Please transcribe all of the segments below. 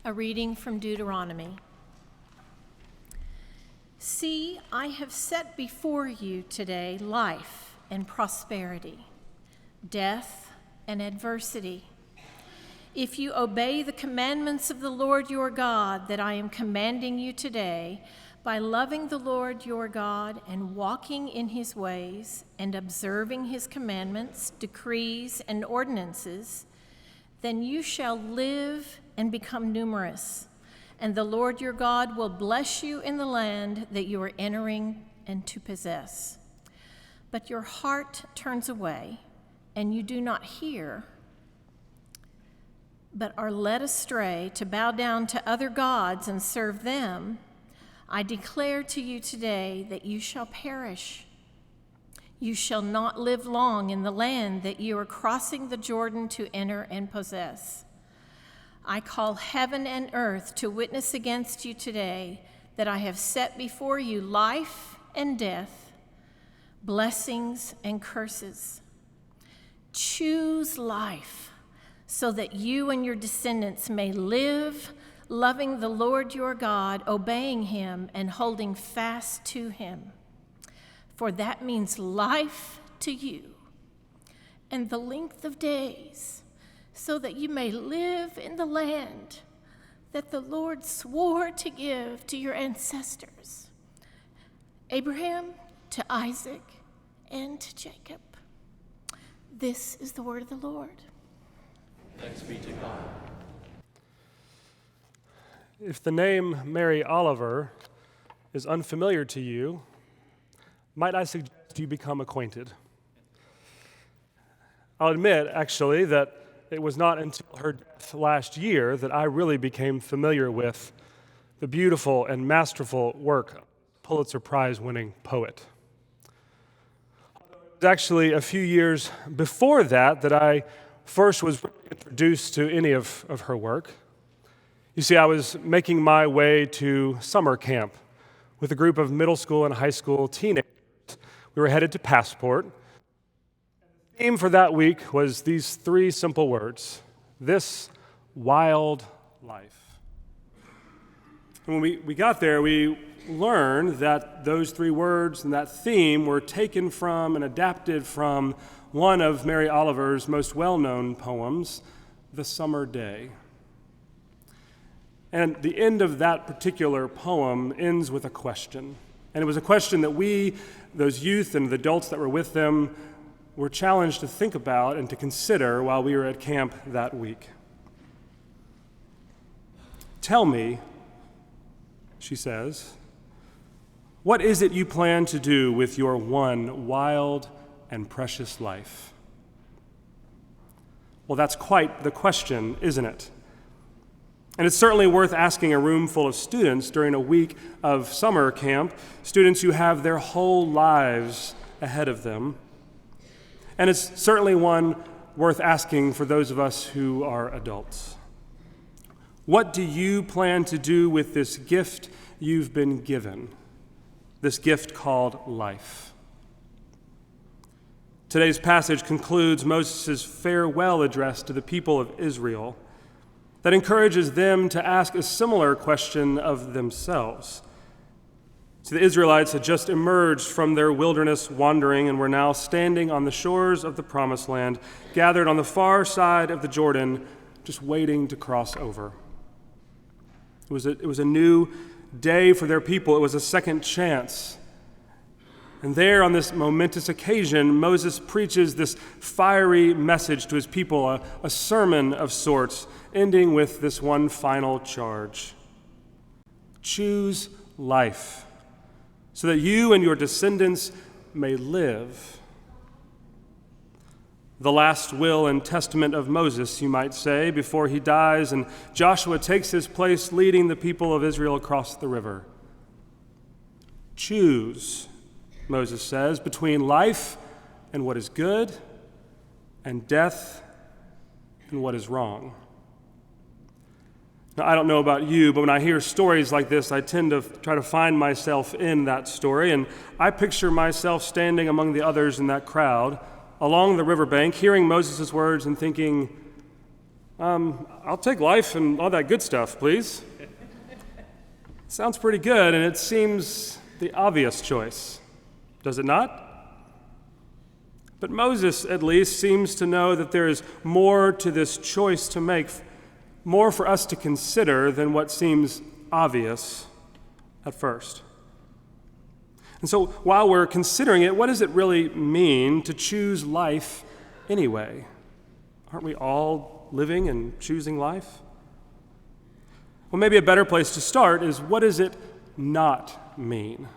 A reading from Deuteronomy. See, I have set before you today life and prosperity, death and adversity. If you obey the commandments of the Lord your God that I am commanding you today, by loving the Lord your God and walking in his ways and observing his commandments, decrees, and ordinances, then you shall live and become numerous, and the Lord your God will bless you in the land that you are entering and to possess. But your heart turns away, and you do not hear, but are led astray to bow down to other gods and serve them. I declare to you today that you shall perish. You shall not live long in the land that you are crossing the Jordan to enter and possess. I call heaven and earth to witness against you today that I have set before you life and death, blessings and curses. Choose life so that you and your descendants may live, loving the Lord your God, obeying him, and holding fast to him. For that means life to you and the length of days, so that you may live in the land that the Lord swore to give to your ancestors, Abraham, to Isaac, and to Jacob. This is the word of the Lord. Thanks be to God. If the name Mary Oliver is unfamiliar to you, might I suggest you become acquainted? I'll admit, actually, that it was not until her death last year that I really became familiar with the beautiful and masterful work of Pulitzer Prize-winning poet. It was actually a few years before that I first was introduced to any of her work. You see, I was making my way to summer camp with a group of middle school and high school teenagers. We were headed to Passport. The theme for that week was these three simple words: this wild life. And when we got there, we learned that those three words and that theme were taken from and adapted from one of Mary Oliver's most well-known poems, The Summer Day. And the end of that particular poem ends with a question. And it was a question that we, those youth and the adults that were with them, were challenged to think about and to consider while we were at camp that week. Tell me, she says, what is it you plan to do with your one wild and precious life? Well, that's quite the question, isn't it? And it's certainly worth asking a room full of students during a week of summer camp, students who have their whole lives ahead of them. And it's certainly one worth asking for those of us who are adults. What do you plan to do with this gift you've been given, this gift called life? Today's passage concludes Moses' farewell address to the people of Israel that encourages them to ask a similar question of themselves. So the Israelites had just emerged from their wilderness wandering and were now standing on the shores of the Promised Land, gathered on the far side of the Jordan, just waiting to cross over. It was a new day for their people. It was a second chance. And there, on this momentous occasion, Moses preaches this fiery message to his people, a sermon of sorts, ending with this one final charge. Choose life, so that you and your descendants may live. The last will and testament of Moses, you might say, before he dies, and Joshua takes his place leading the people of Israel across the river. Choose, Moses says, between life and what is good, and death and what is wrong. Now, I don't know about you, but when I hear stories like this, I tend to try to find myself in that story, and I picture myself standing among the others in that crowd, along the riverbank, hearing Moses' words and thinking, I'll take life and all that good stuff, please. Sounds pretty good, and it seems the obvious choice, does it not? But Moses, at least, seems to know that there is more to this choice to make, more for us to consider than what seems obvious at first. And so while we're considering it, what does it really mean to choose life anyway? Aren't we all living and choosing life? Well, maybe a better place to start is, what does it not mean?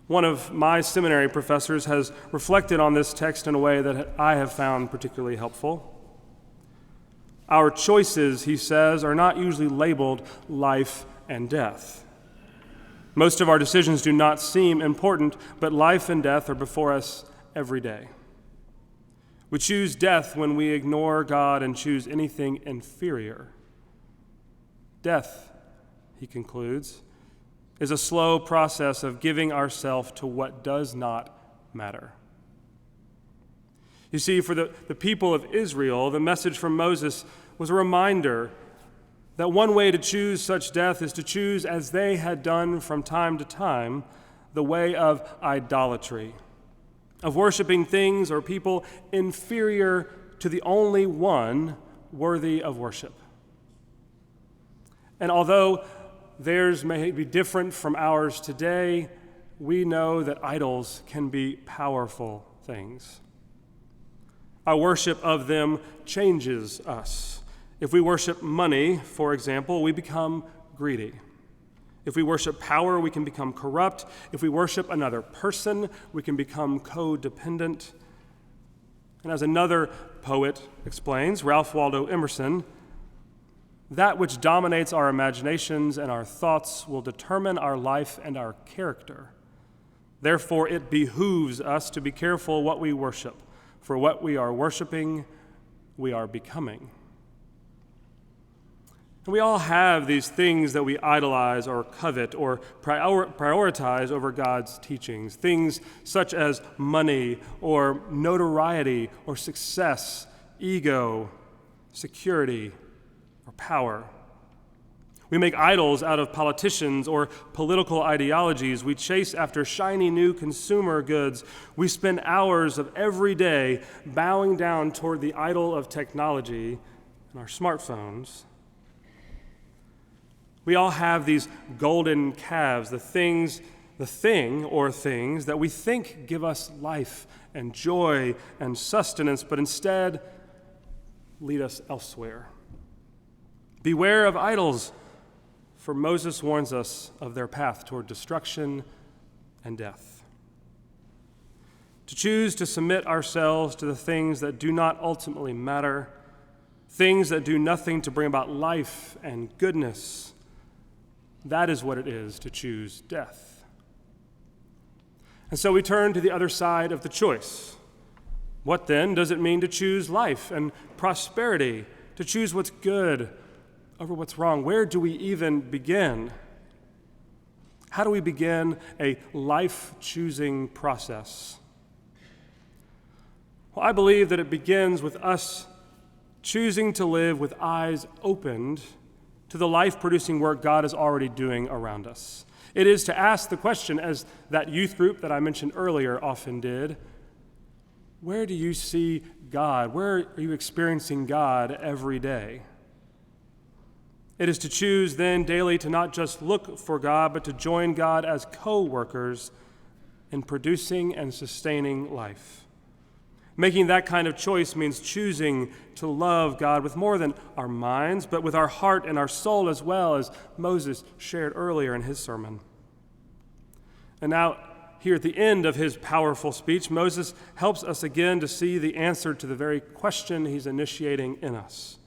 One of my seminary professors has reflected on this text in a way that I have found particularly helpful. Our choices, he says, are not usually labeled life and death. Most of our decisions do not seem important, but life and death are before us every day. We choose death when we ignore God and choose anything inferior. Death, he concludes, is a slow process of giving ourselves to what does not matter. You see, for the people of Israel, the message from Moses was a reminder that one way to choose such death is to choose, as they had done from time to time, the way of idolatry, of worshiping things or people inferior to the only one worthy of worship. And although theirs may be different from ours today, we know that idols can be powerful things. Our worship of them changes us. If we worship money, for example, we become greedy. If we worship power, we can become corrupt. If we worship another person, we can become codependent. And as another poet explains, Ralph Waldo Emerson, that which dominates our imaginations and our thoughts will determine our life and our character. Therefore, it behooves us to be careful what we worship, for what we are worshiping, we are becoming. And we all have these things that we idolize or covet or prioritize over God's teachings, things such as money or notoriety or success, ego, security, or power. We make idols out of politicians or political ideologies. We chase after shiny new consumer goods. We spend hours of every day bowing down toward the idol of technology and our smartphones. We all have these golden calves, the thing or things that we think give us life and joy and sustenance, but instead lead us elsewhere. Beware of idols, for Moses warns us of their path toward destruction and death. To choose to submit ourselves to the things that do not ultimately matter, things that do nothing to bring about life and goodness, that is what it is to choose death. And so we turn to the other side of the choice. What then does it mean to choose life and prosperity, to choose what's good over what's wrong? Where do we even begin? How do we begin a life-choosing process? Well, I believe that it begins with us choosing to live with eyes opened to the life-producing work God is already doing around us. It is to ask the question, as that youth group that I mentioned earlier often did, where do you see God? Where are you experiencing God every day? It is to choose then daily to not just look for God, but to join God as co-workers in producing and sustaining life. Making that kind of choice means choosing to love God with more than our minds, but with our heart and our soul as well, as Moses shared earlier in his sermon. And now, here at the end of his powerful speech, Moses helps us again to see the answer to the very question he's initiating in us.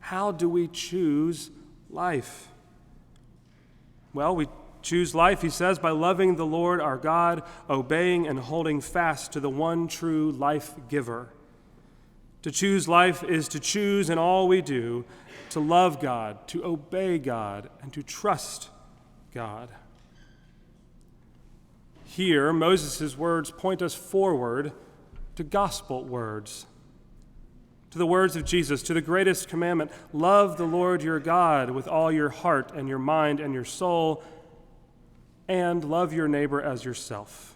How do we choose life? Well, we choose life, he says, by loving the Lord our God, obeying and holding fast to the one true life giver. To choose life is to choose in all we do to love God, to obey God, and to trust God. Here, Moses' words point us forward to gospel words. to the words of Jesus, to the greatest commandment, love the Lord your God with all your heart and your mind and your soul, and love your neighbor as yourself.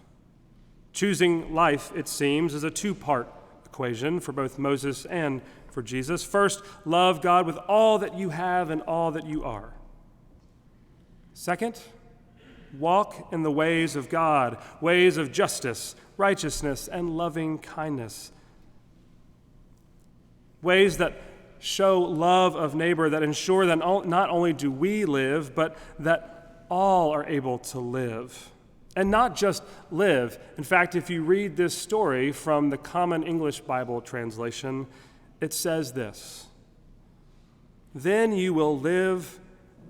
Choosing life, it seems, is a two-part equation for both Moses and for Jesus. First, love God with all that you have and all that you are. Second, walk in the ways of God, ways of justice, righteousness, and loving kindness. Ways that show love of neighbor, that ensure that not only do we live, but that all are able to live. And not just live. In fact, if you read this story from the Common English Bible translation, it says this: "Then you will live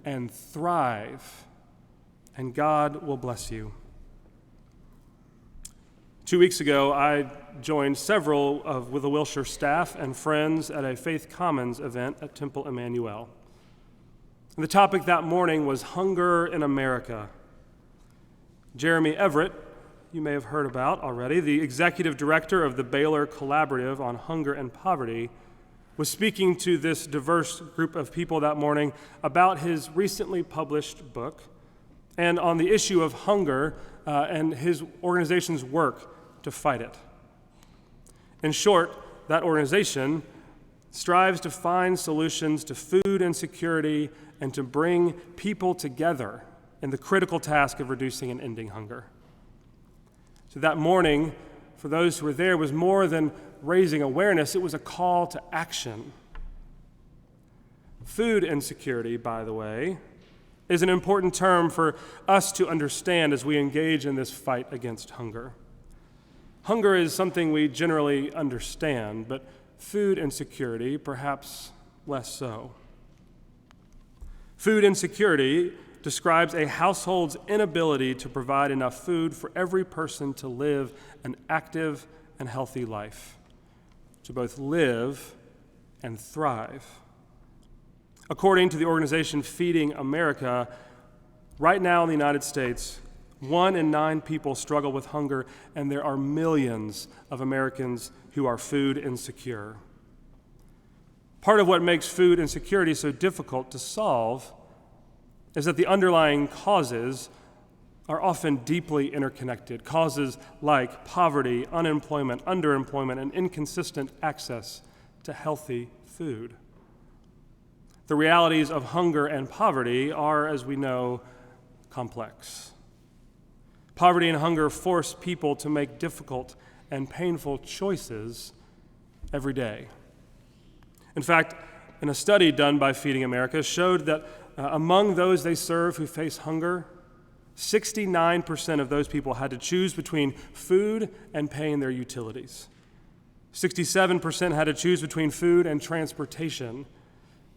and thrive, and God will bless you." 2 weeks ago, I joined several of the Wilshire staff and friends at a Faith Commons event at Temple Emmanuel. And the topic that morning was hunger in America. Jeremy Everett, you may have heard about already, the executive director of the Baylor Collaborative on Hunger and Poverty, was speaking to this diverse group of people that morning about his recently published book and on the issue of hunger and his organization's work to fight it. In short, that organization strives to find solutions to food insecurity and to bring people together in the critical task of reducing and ending hunger. So that morning, for those who were there, was more than raising awareness, it was a call to action. Food insecurity, by the way, is an important term for us to understand as we engage in this fight against hunger. Hunger is something we generally understand, but food insecurity, perhaps less so. Food insecurity describes a household's inability to provide enough food for every person to live an active and healthy life, to both live and thrive. According to the organization Feeding America, right now in the United States, 1 in 9 people struggle with hunger, and there are millions of Americans who are food insecure. Part of what makes food insecurity so difficult to solve is that the underlying causes are often deeply interconnected. Causes like poverty, unemployment, underemployment, and inconsistent access to healthy food. The realities of hunger and poverty are, as we know, complex. Poverty and hunger force people to make difficult and painful choices every day. In fact, a study done by Feeding America showed that among those they serve who face hunger, 69% of those people had to choose between food and paying their utilities. 67% had to choose between food and transportation.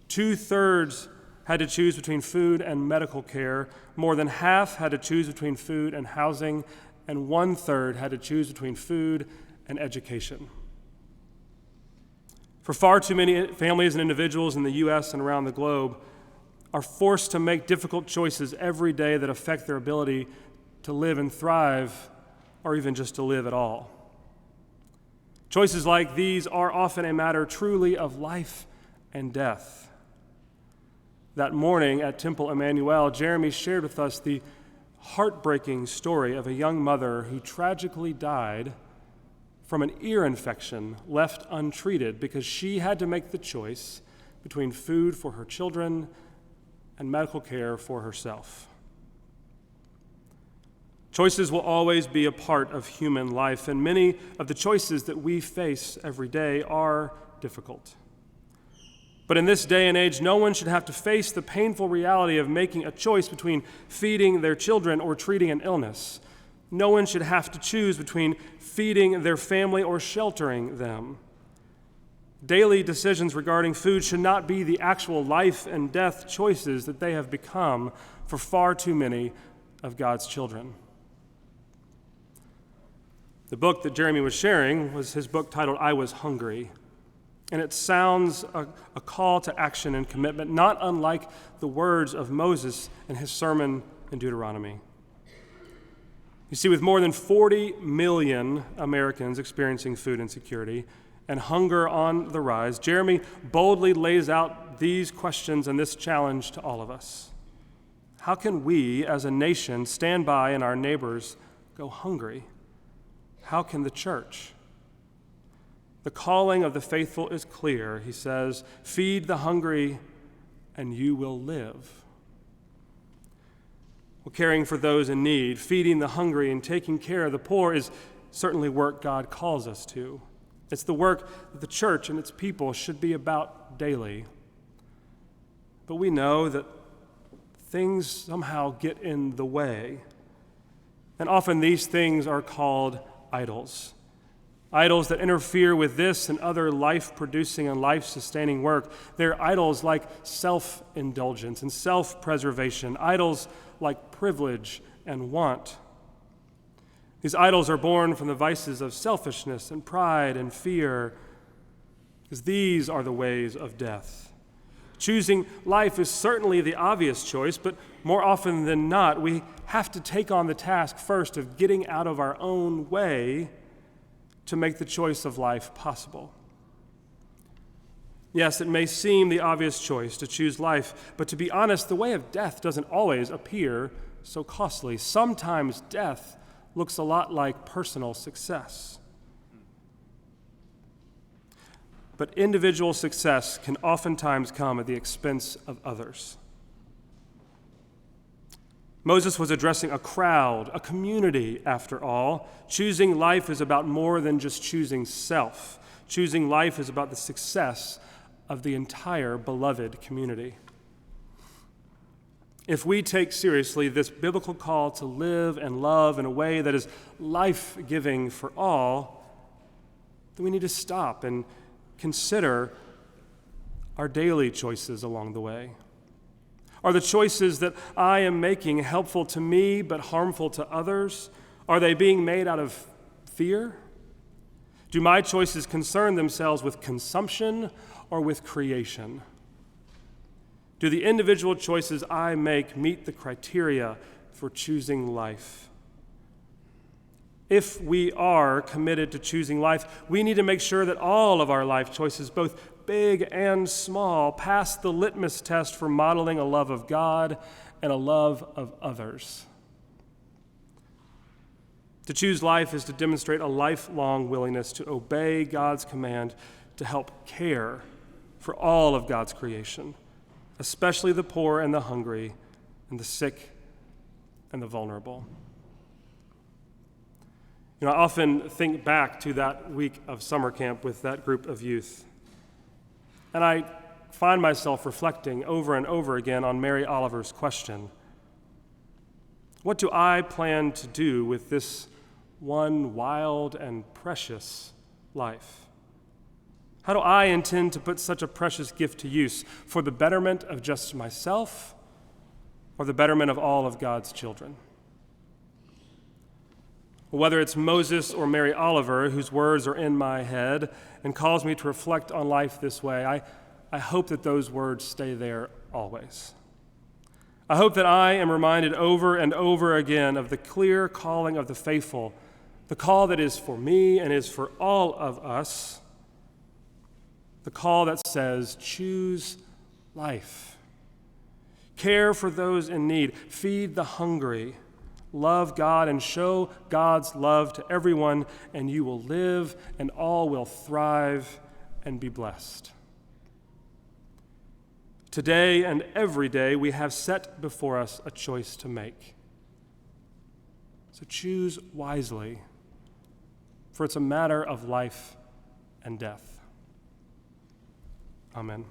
2/3 had to choose between food and medical care. More than half had to choose between food and housing, and 1/3 had to choose between food and education. For far too many families and individuals in the U.S. and around the globe are forced to make difficult choices every day that affect their ability to live and thrive, or even just to live at all. Choices like these are often a matter truly of life and death. That morning at Temple Emmanuel, Jeremy shared with us the heartbreaking story of a young mother who tragically died from an ear infection left untreated because she had to make the choice between food for her children and medical care for herself. Choices will always be a part of human life, and many of the choices that we face every day are difficult. But in this day and age, no one should have to face the painful reality of making a choice between feeding their children or treating an illness. No one should have to choose between feeding their family or sheltering them. Daily decisions regarding food should not be the actual life and death choices that they have become for far too many of God's children. The book that Jeremy was sharing was his book titled "I Was Hungry." And it sounds a call to action and commitment, not unlike the words of Moses in his sermon in Deuteronomy. You see, with more than 40 million Americans experiencing food insecurity, and hunger on the rise, Jeremy boldly lays out these questions and this challenge to all of us. How can we as a nation stand by and our neighbors go hungry? How can the church? The calling of the faithful is clear. He says, feed the hungry and you will live. Well, caring for those in need, feeding the hungry, and taking care of the poor is certainly work God calls us to. It's the work that the church and its people should be about daily. But we know that things somehow get in the way. And often these things are called idols. Idols that interfere with this and other life-producing and life-sustaining work. They're idols like self-indulgence and self-preservation, idols like privilege and want. These idols are born from the vices of selfishness and pride and fear, because these are the ways of death. Choosing life is certainly the obvious choice, but more often than not, we have to take on the task first of getting out of our own way to make the choice of life possible. Yes, it may seem the obvious choice to choose life, but to be honest, the way of death doesn't always appear so costly. Sometimes death looks a lot like personal success. But individual success can oftentimes come at the expense of others. Moses was addressing a crowd, a community, after all. Choosing life is about more than just choosing self. Choosing life is about the success of the entire beloved community. If we take seriously this biblical call to live and love in a way that is life-giving for all, then we need to stop and consider our daily choices along the way. Are the choices that I am making helpful to me but harmful to others? Are they being made out of fear? Do my choices concern themselves with consumption or with creation? Do the individual choices I make meet the criteria for choosing life? If we are committed to choosing life, we need to make sure that all of our life choices, both big and small, pass the litmus test for modeling a love of God and a love of others. To choose life is to demonstrate a lifelong willingness to obey God's command to help care for all of God's creation, especially the poor and the hungry and the sick and the vulnerable. I often think back to that week of summer camp with that group of youth. And I find myself reflecting over and over again on Mary Oliver's question. What do I plan to do with this one wild and precious life? How do I intend to put such a precious gift to use for the betterment of just myself or the betterment of all of God's children? Whether it's Moses or Mary Oliver, whose words are in my head and calls me to reflect on life this way, I hope that those words stay there always. I hope that I am reminded over and over again of the clear calling of the faithful, the call that is for me and is for all of us, the call that says, choose life. Care for those in need. Feed the hungry. Love God and show God's love to everyone, and you will live, and all will thrive and be blessed. Today and every day, we have set before us a choice to make. So choose wisely, for it's a matter of life and death. Amen.